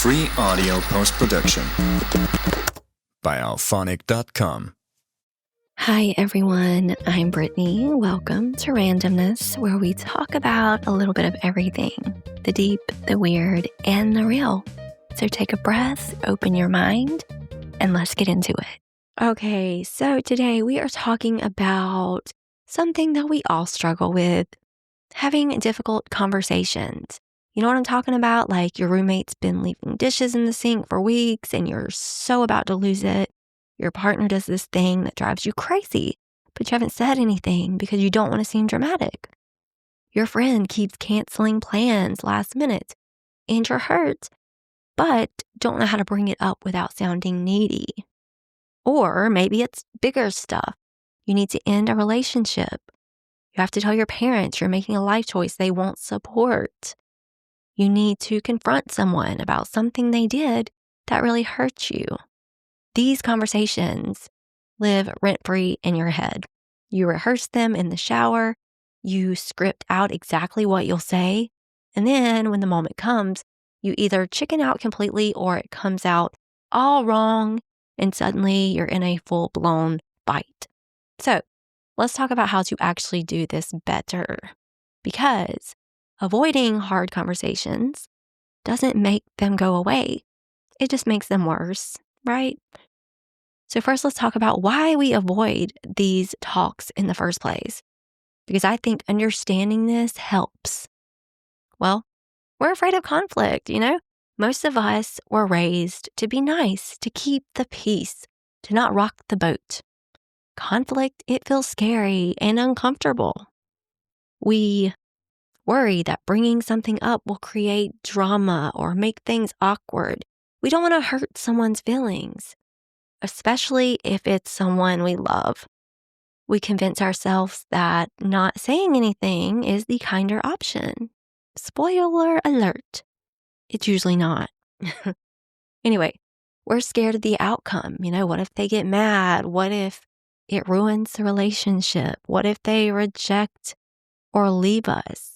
Free audio post-production by alphonic.com. Hi everyone, I'm Brittany. Welcome to Randomness, where we talk about a little bit of everything, the deep, the weird, and the real. So take a breath, open your mind, and let's get into it. Okay, so today we are talking about something that we all struggle with, having difficult conversations. You know what I'm talking about? Like your roommate's been leaving dishes in the sink for weeks and you're so about to lose it. Your partner does this thing that drives you crazy, but you haven't said anything because you don't want to seem dramatic. Your friend keeps canceling plans last minute and you're hurt, but don't know how to bring it up without sounding needy. Or maybe it's bigger stuff. You need to end a relationship. You have to tell your parents you're making a life choice they won't support. You need to confront someone about something they did that really hurt you. These conversations live rent-free in your head. You rehearse them in the shower. You script out exactly what you'll say. And then when the moment comes, you either chicken out completely or it comes out all wrong and suddenly you're in a full-blown fight. So let's talk about how to actually do this better. Because avoiding hard conversations doesn't make them go away. It just makes them worse, right? So first, let's talk about why we avoid these talks in the first place. Because I think understanding this helps. Well, we're afraid of conflict, Most of us were raised to be nice, to keep the peace, to not rock the boat. Conflict, it feels scary and uncomfortable. We worry that bringing something up will create drama or make things awkward. We don't want to hurt someone's feelings, especially if it's someone we love. We convince ourselves that not saying anything is the kinder option. Spoiler alert, it's usually not. Anyway, we're scared of the outcome. What if they get mad? What if it ruins the relationship? What if they reject or leave us?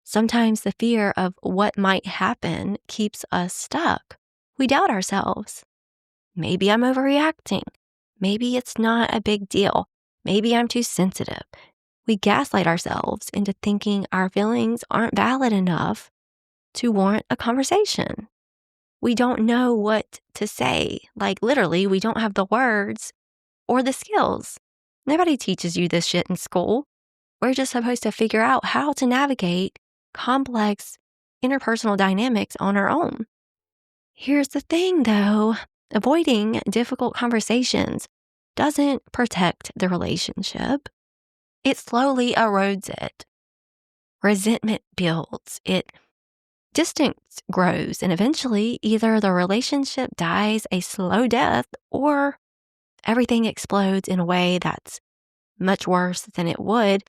Sometimes the fear of what might happen keeps us stuck. We doubt ourselves. Maybe I'm overreacting. Maybe it's not a big deal. Maybe I'm too sensitive. We gaslight ourselves into thinking our feelings aren't valid enough to warrant a conversation. We don't know what to say. Like literally, we don't have the words or the skills. Nobody teaches you this shit in school. We're just supposed to figure out how to navigate complex interpersonal dynamics on our own. Here's the thing, though. Avoiding difficult conversations doesn't protect the relationship. It slowly erodes it. Resentment builds. Distance grows, and eventually either the relationship dies a slow death or everything explodes in a way that's much worse than it would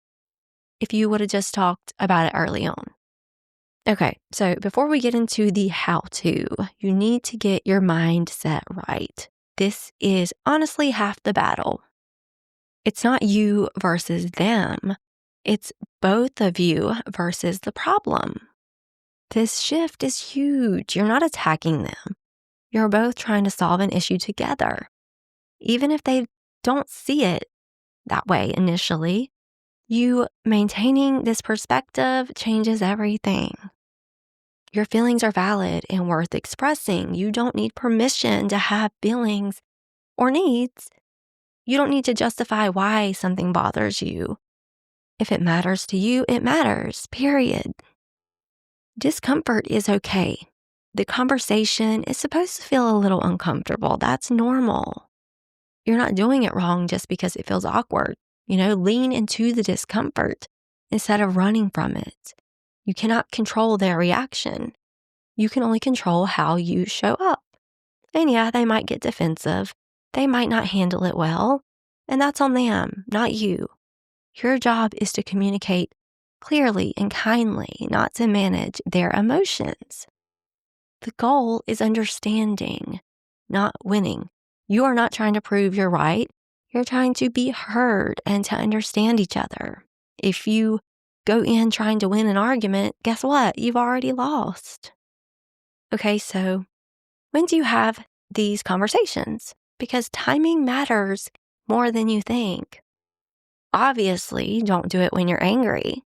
if you would have just talked about it early on. Okay, so before we get into the how-to, you need to get your mindset right. This is honestly half the battle. It's not you versus them. It's both of you versus the problem. This shift is huge. You're not attacking them. You're both trying to solve an issue together. Even if they don't see it that way initially, you maintaining this perspective changes everything. Your feelings are valid and worth expressing. You don't need permission to have feelings or needs. You don't need to justify why something bothers you. If it matters to you, it matters, period. Discomfort is okay. The conversation is supposed to feel a little uncomfortable. That's normal. You're not doing it wrong just because it feels awkward. Lean into the discomfort instead of running from it. You cannot control their reaction. You can only control how you show up. And yeah, they might get defensive. They might not handle it well. And that's on them, not you. Your job is to communicate clearly and kindly, not to manage their emotions. The goal is understanding, not winning. You are not trying to prove you're right. You're trying to be heard and to understand each other. If you go in trying to win an argument, guess what? You've already lost. Okay, so When do you have these conversations? Because timing matters more than you think. Obviously, don't do it when you're angry.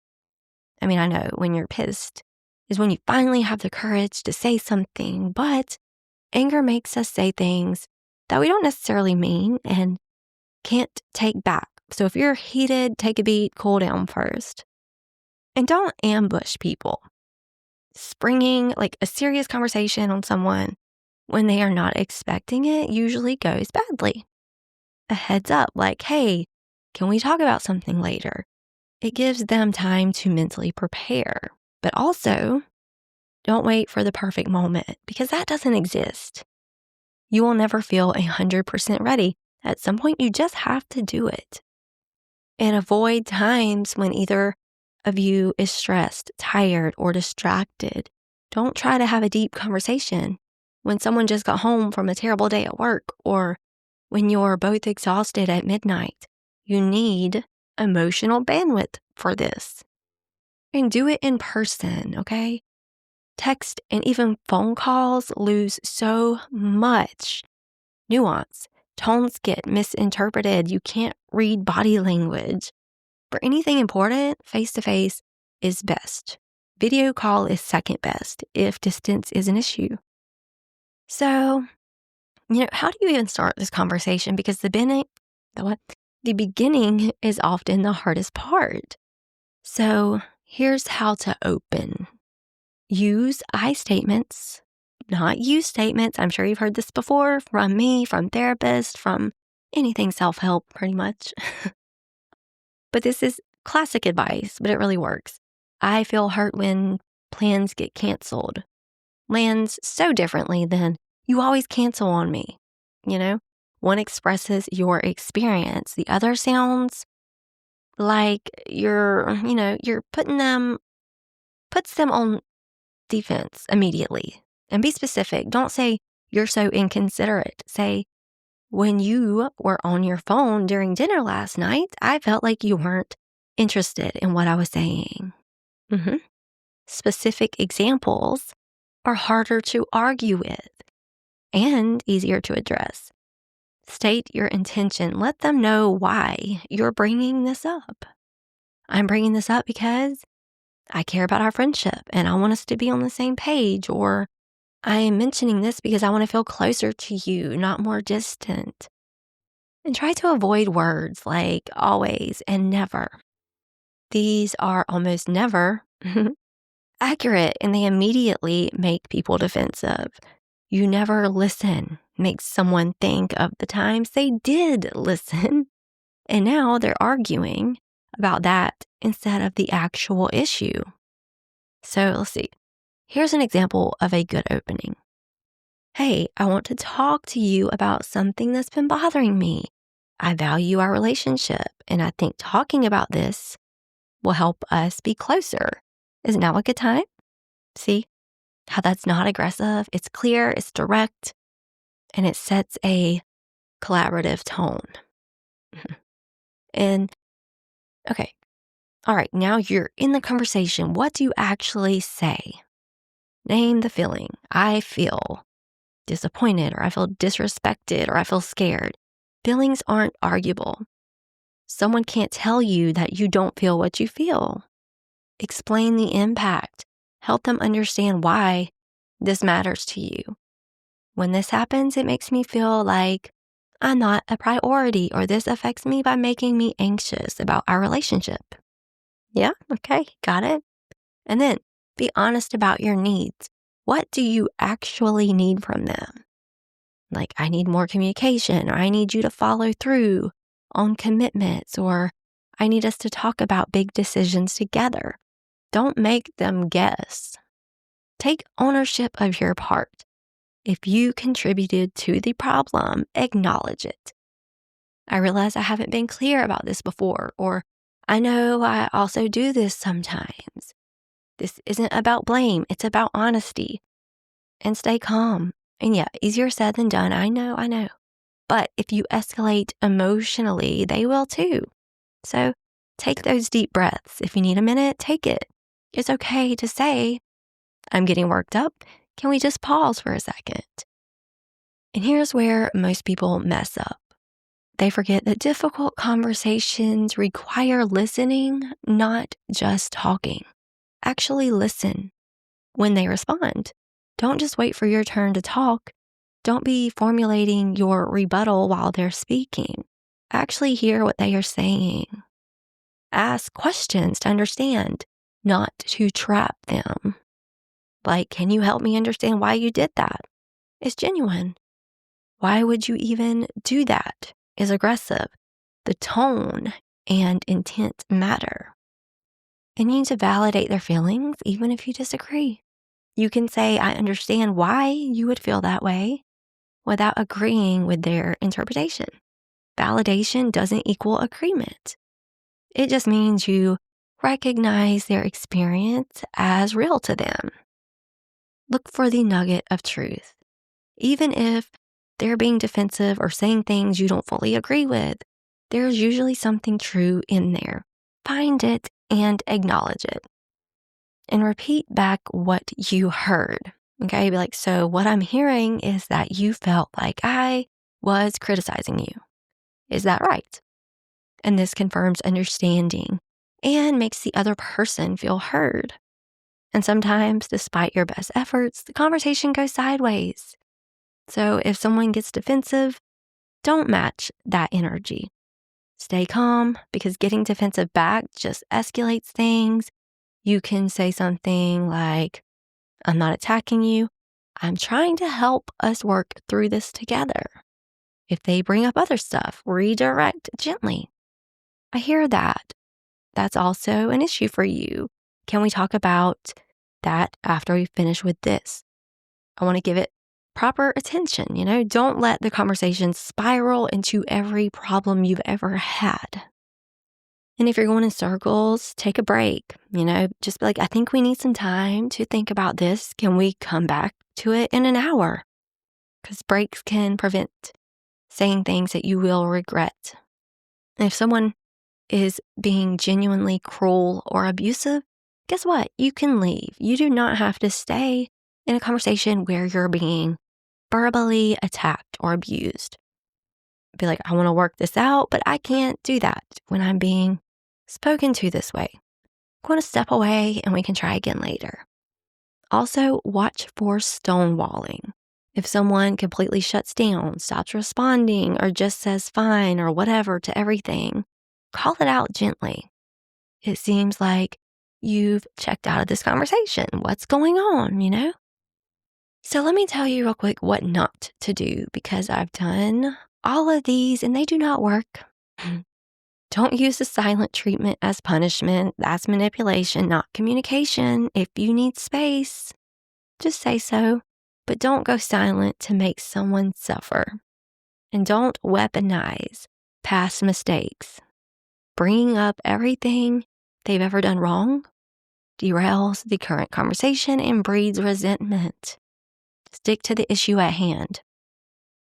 I mean, I know when you're pissed is when you finally have the courage to say something, but anger makes us say things that we don't necessarily mean and can't take back. So if you're heated, take a beat, cool down first. And don't ambush people. Springing like a serious conversation on someone when they are not expecting it usually goes badly. A heads up like, hey, can we talk about something later? It gives them time to mentally prepare. But also, don't wait for the perfect moment because that doesn't exist. You will never feel 100% ready. At some point, you just have to do it. And avoid times when either of you is stressed, tired, or distracted. Don't try to have a deep conversation when someone just got home from a terrible day at work or when you're both exhausted at midnight. You need emotional bandwidth for this. And do it in person, okay? Text and even phone calls lose so much nuance. Tones get misinterpreted. You can't read body language. For anything important, face-to-face is best. Video call is second best if distance is an issue. So, how do you even start this conversation? Because the beginning is often the hardest part. So, here's how to open. Use I statements, not you statements. I'm sure you've heard this before from me, from therapists, from anything self-help, pretty much. But this is classic advice, but it really works. I feel hurt when plans get canceled. Lands so differently than you always cancel on me. One expresses your experience. The other sounds like you're puts them on defense immediately. And be specific. Don't say you're so inconsiderate. Say, when you were on your phone during dinner last night, I felt like you weren't interested in what I was saying. Specific examples are harder to argue with and easier to address. State your intention. Let them know why you're bringing this up. I'm bringing this up because I care about our friendship and I want us to be on the same page, or I am mentioning this because I want to feel closer to you, not more distant. And try to avoid words like always and never. These are almost never accurate and they immediately make people defensive. You never listen makes someone think of the times they did listen. And now they're arguing about that instead of the actual issue. So let's see. Here's an example of a good opening. Hey, I want to talk to you about something that's been bothering me. I value our relationship, and I think talking about this will help us be closer. Is now a good time? See how that's not aggressive? It's clear, it's direct, and it sets a collaborative tone. And okay, all right, now you're in the conversation. What do you actually say? Name the feeling. I feel disappointed, or I feel disrespected, or I feel scared. Feelings aren't arguable. Someone can't tell you that you don't feel what you feel. Explain the impact. Help them understand why this matters to you. When this happens, it makes me feel like I'm not a priority, or this affects me by making me anxious about our relationship. Yeah, okay, got it. And then be honest about your needs. What do you actually need from them? Like, I need more communication, or I need you to follow through on commitments, or I need us to talk about big decisions together. Don't make them guess. Take ownership of your part. If you contributed to the problem, acknowledge it. I realize I haven't been clear about this before, or I know I also do this sometimes. This isn't about blame, it's about honesty. And stay calm. And yeah, easier said than done, I know. But if you escalate emotionally, they will too. So take those deep breaths. If you need a minute, take it. It's okay to say, I'm getting worked up. Can we just pause for a second? And here's where most people mess up. They forget that difficult conversations require listening, not just talking. Actually listen when they respond. Don't just wait for your turn to talk. Don't be formulating your rebuttal while they're speaking. Actually hear what they are saying. Ask questions to understand, not to trap them. Like, can you help me understand why you did that? It's genuine. Why would you even do that? Is aggressive. The tone and intent matter. And you need to validate their feelings, even if you disagree. You can say, I understand why you would feel that way, without agreeing with their interpretation. Validation doesn't equal agreement. It just means you recognize their experience as real to them. Look for the nugget of truth. Even if they're being defensive or saying things you don't fully agree with, there's usually something true in there. Find it and acknowledge it. And repeat back what you heard. Okay, be like, so what I'm hearing is that you felt like I was criticizing you. Is that right? And this confirms understanding and makes the other person feel heard. And sometimes, despite your best efforts, the conversation goes sideways. So if someone gets defensive, don't match that energy. Stay calm, because getting defensive back just escalates things. You can say something like, I'm not attacking you. I'm trying to help us work through this together. If they bring up other stuff, redirect gently. I hear that. That's also an issue for you. Can we talk about that after we finish with this? I want to give it proper attention. Don't let the conversation spiral into every problem you've ever had. And if you're going in circles, take a break. Just be like, I think we need some time to think about this. Can we come back to it in an hour? Because breaks can prevent saying things that you will regret. And if someone is being genuinely cruel or abusive, guess what? You can leave. You do not have to stay in a conversation where you're being verbally attacked or abused. Be like, I want to work this out, but I can't do that when I'm being spoken to this way. I'm going to step away and we can try again later. Also, watch for stonewalling. If someone completely shuts down, stops responding, or just says fine or whatever to everything, call it out gently. It seems like you've checked out of this conversation. What's going on? So let me tell you real quick what not to do, because I've done all of these and they do not work. Don't use the silent treatment as punishment. That's manipulation, not communication. If you need space, just say so. But don't go silent to make someone suffer. And don't weaponize past mistakes. Bringing up everything they've ever done wrong derails the current conversation and breeds resentment. Stick to the issue at hand.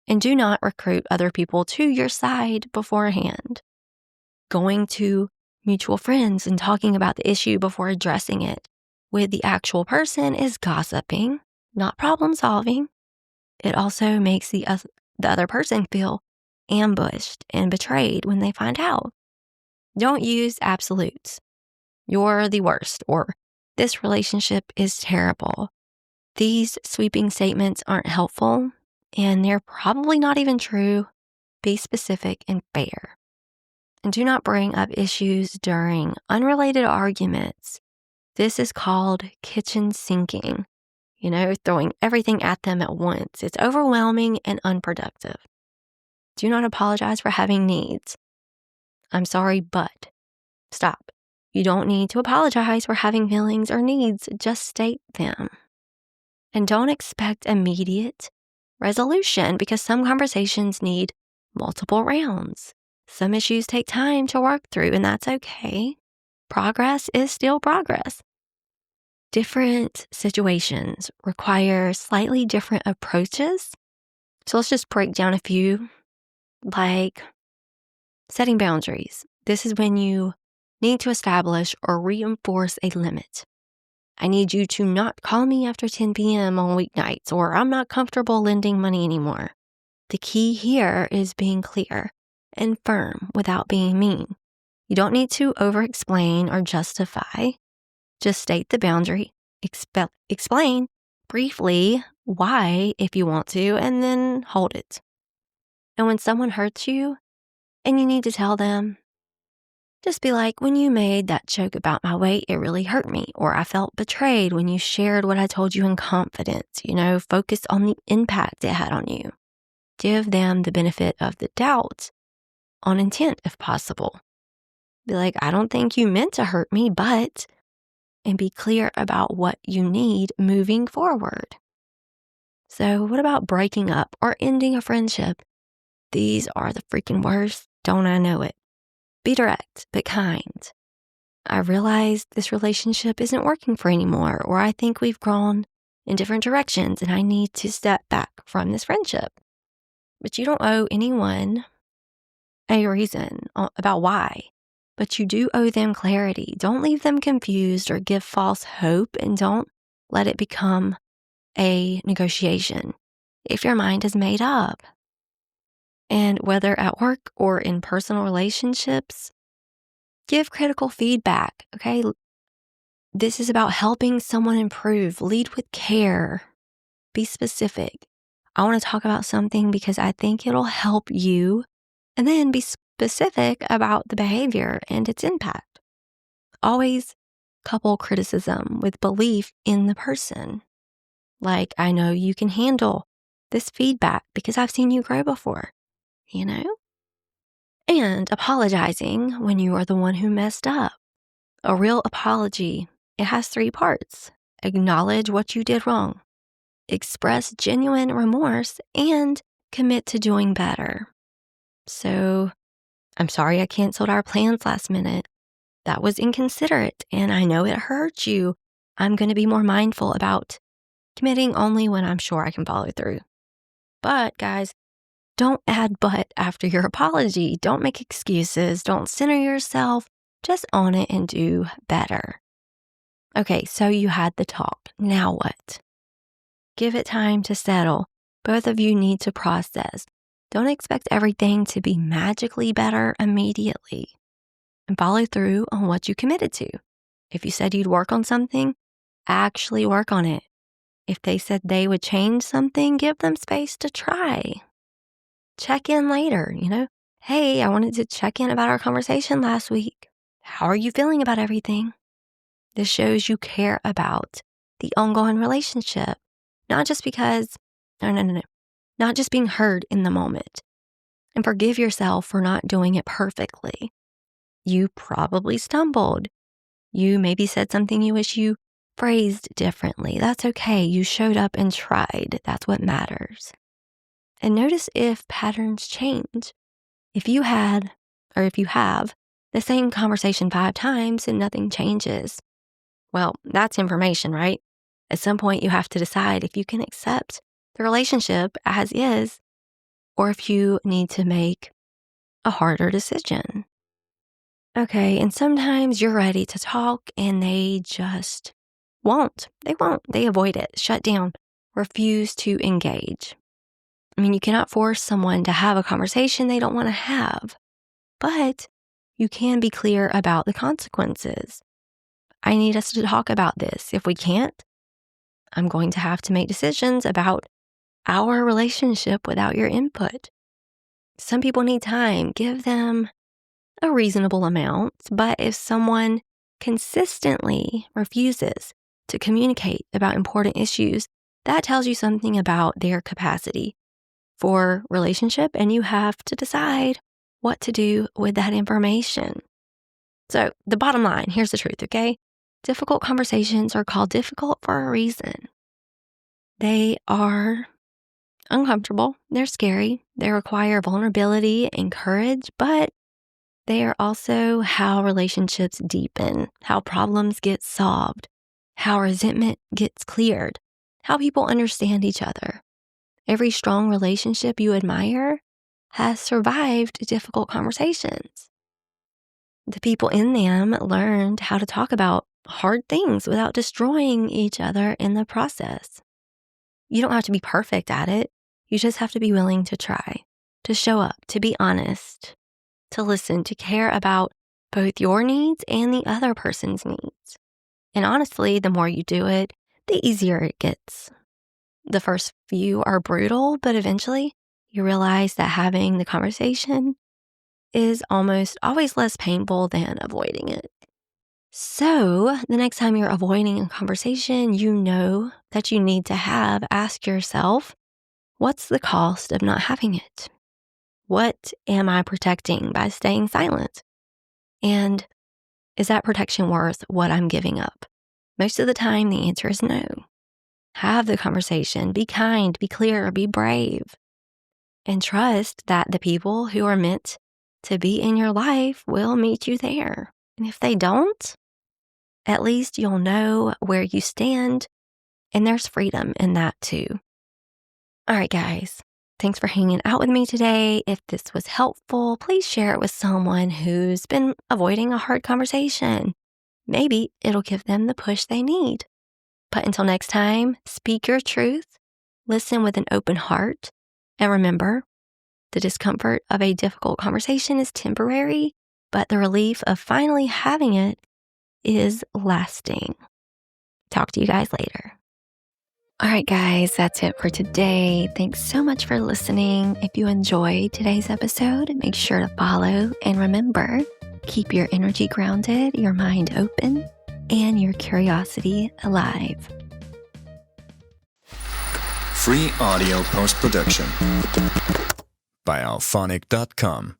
And do not recruit other people to your side beforehand. Going to mutual friends and talking about the issue before addressing it with the actual person is gossiping, not problem solving. It also makes the other person feel ambushed and betrayed when they find out. Don't use absolutes. You're the worst, or this relationship is terrible. These sweeping statements aren't helpful, and they're probably not even true. Be specific and fair. And do not bring up issues during unrelated arguments. This is called kitchen sinking. Throwing everything at them at once. It's overwhelming and unproductive. Do not apologize for having needs. I'm sorry, but stop. You don't need to apologize for having feelings or needs. Just state them. And don't expect immediate resolution, because some conversations need multiple rounds. Some issues take time to work through, and that's okay. Progress is still progress. Different situations require slightly different approaches. So let's just break down a few, like setting boundaries. This is when you need to establish or reinforce a limit. I need you to not call me after 10 p.m. on weeknights, or I'm not comfortable lending money anymore. The key here is being clear and firm without being mean. You don't need to over-explain or justify. Just state the boundary, explain briefly why if you want to, and then hold it. And when someone hurts you and you need to tell them, just be like, when you made that joke about my weight, it really hurt me. Or I felt betrayed when you shared what I told you in confidence. Focus on the impact it had on you. Give them the benefit of the doubt on intent if possible. Be like, I don't think you meant to hurt me, but, and be clear about what you need moving forward. So what about breaking up or ending a friendship? These are the freaking worst, don't I know it? Be direct, but kind. I realize this relationship isn't working for anymore, or I think we've grown in different directions and I need to step back from this friendship. But you don't owe anyone a reason about why, but you do owe them clarity. Don't leave them confused or give false hope, and don't let it become a negotiation if your mind is made up. And whether at work or in personal relationships, give critical feedback, okay? This is about helping someone improve. Lead with care. Be specific. I want to talk about something because I think it'll help you, and then be specific about the behavior and its impact. Always couple criticism with belief in the person. Like, I know you can handle this feedback because I've seen you grow before, And apologizing when you are the one who messed up. A real apology, it has 3 parts. Acknowledge what you did wrong. Express genuine remorse and commit to doing better. So, I'm sorry I canceled our plans last minute. That was inconsiderate, and I know it hurt you. I'm going to be more mindful about committing only when I'm sure I can follow through. But, guys, don't add but after your apology. Don't make excuses. Don't center yourself. Just own it and do better. Okay, so you had the talk. Now what? Give it time to settle. Both of you need to process. Don't expect everything to be magically better immediately. And follow through on what you committed to. If you said you'd work on something, actually work on it. If they said they would change something, give them space to try. Check in later, Hey, I wanted to check in about our conversation last week. How are you feeling about everything? This shows you care about the ongoing relationship, not just because, not just being heard in the moment. And forgive yourself for not doing it perfectly. You probably stumbled. You maybe said something you wish you phrased differently. That's okay. You showed up and tried. That's what matters. And notice if patterns change. If you have the same conversation 5 times and nothing changes, well, that's information, right? At some point, you have to decide if you can accept the relationship as is, or if you need to make a harder decision. Okay, and sometimes you're ready to talk and they just won't. They won't. They avoid it, shut down, refuse to engage. You cannot force someone to have a conversation they don't want to have, but you can be clear about the consequences. I need us to talk about this. If we can't, I'm going to have to make decisions about our relationship without your input. Some people need time. Give them a reasonable amount, but if someone consistently refuses to communicate about important issues, that tells you something about their capacity for relationship, and you have to decide what to do with that information. So the bottom line, here's the truth, okay? Difficult conversations are called difficult for a reason. They are uncomfortable, they're scary, they require vulnerability and courage, but they are also how relationships deepen, how problems get solved, how resentment gets cleared, how people understand each other. Every strong relationship you admire has survived difficult conversations. The people in them learned how to talk about hard things without destroying each other in the process. You don't have to be perfect at it. You just have to be willing to try, to show up, to be honest, to listen, to care about both your needs and the other person's needs. And honestly, the more you do it, the easier it gets. The first few are brutal, but eventually you realize that having the conversation is almost always less painful than avoiding it. So the next time you're avoiding a conversation you know that you need to have, ask yourself, what's the cost of not having it? What am I protecting by staying silent? And is that protection worth what I'm giving up? Most of the time, the answer is no. Have the conversation, be kind, be clear, be brave, and trust that the people who are meant to be in your life will meet you there. And if they don't, at least you'll know where you stand, and there's freedom in that too. All right, guys, thanks for hanging out with me today. If this was helpful, please share it with someone who's been avoiding a hard conversation. Maybe it'll give them the push they need. But until next time, speak your truth, listen with an open heart, and remember, the discomfort of a difficult conversation is temporary, but the relief of finally having it is lasting. Talk to you guys later. All right, guys, that's it for today. Thanks so much for listening. If you enjoyed today's episode, make sure to follow. And remember, keep your energy grounded, your mind open, and your curiosity alive. Free audio post-production by alphonic.com.